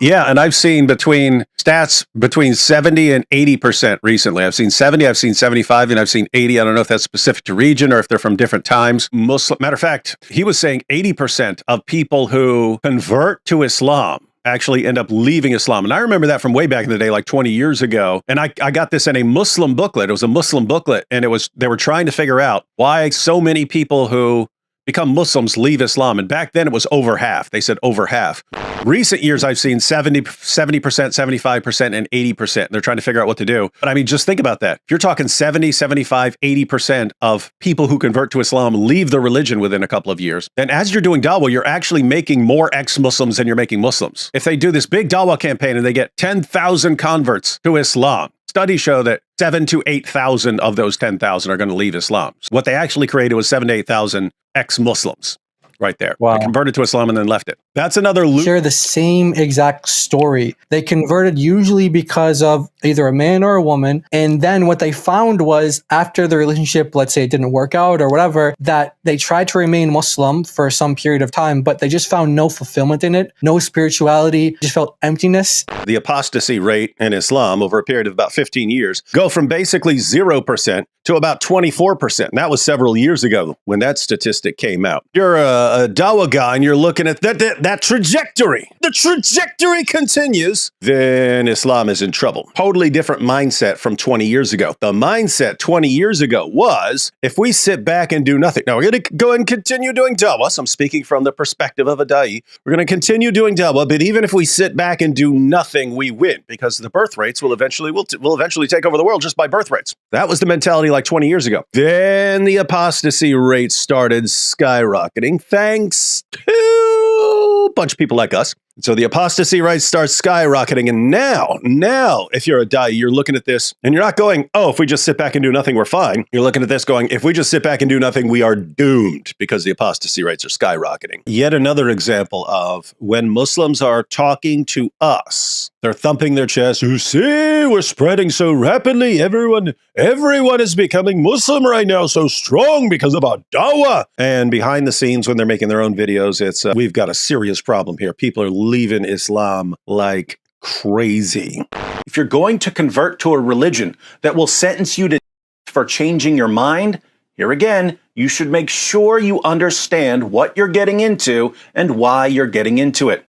Yeah, and I've seen stats between 70 and 80% recently. I've seen 70, I've seen 75, and I've seen 80. I don't know if that's specific to region or if they're from different times. Matter of fact, he was saying 80% of people who convert to Islam actually end up leaving Islam. And I remember that from way back in the day, like 20 years ago. And I got this in a Muslim booklet. It was a Muslim booklet, and they were trying to figure out why so many people who become Muslims leave Islam. And back then it was over half. They said over half. Recent years, I've seen 70%, 75%, and 80%. They're trying to figure out what to do. But I mean, just think about that. If you're talking 70, 75, 80% of people who convert to Islam leave the religion within a couple of years, then as you're doing dawah, you're actually making more ex-Muslims than you're making Muslims. If they do this big dawah campaign and they get 10,000 converts to Islam, studies show that 7,000 to 8,000 of those 10,000 are going to leave Islam. So what they actually created was 7,000 to 8,000 ex-Muslims right there. Wow. They converted to Islam and then left it. That's another loop. Share the same exact story. They converted usually because of either a man or a woman. And then what they found was after the relationship, let's say it didn't work out or whatever, that they tried to remain Muslim for some period of time, but they just found no fulfillment in it, no spirituality, just felt emptiness. The apostasy rate in Islam over a period of about 15 years go from basically 0% to about 24%. And that was several years ago when that statistic came out. You're a dawah guy and you're looking at that trajectory. The trajectory continues, then Islam is in trouble. Totally different mindset from 20 years ago. The mindset 20 years ago was, if we sit back and do nothing. Now, we're going to go and continue doing dawah. So I'm speaking from the perspective of a da'i. We're going to continue doing dawah, but even if we sit back and do nothing, we win, because the birth rates will eventually take over the world just by birth rates. That was the mentality like 20 years ago. Then the apostasy rates started skyrocketing thanks to a bunch of people like us. So the apostasy rate starts skyrocketing. And now, if you're a da'i, you're looking at this and you're not going, oh, if we just sit back and do nothing, we're fine. You're looking at this going, if we just sit back and do nothing, we are doomed, because the apostasy rates are skyrocketing. Yet another example of when Muslims are talking to us, they're thumping their chest. You see, we're spreading so rapidly. Everyone is becoming Muslim right now, so strong because of our dawah. And behind the scenes, when they're making their own videos, it's we've got a serious problem here. People are leaving Islam like crazy. If you're going to convert to a religion that will sentence you to for changing your mind, here again, you should make sure you understand what you're getting into and why you're getting into it.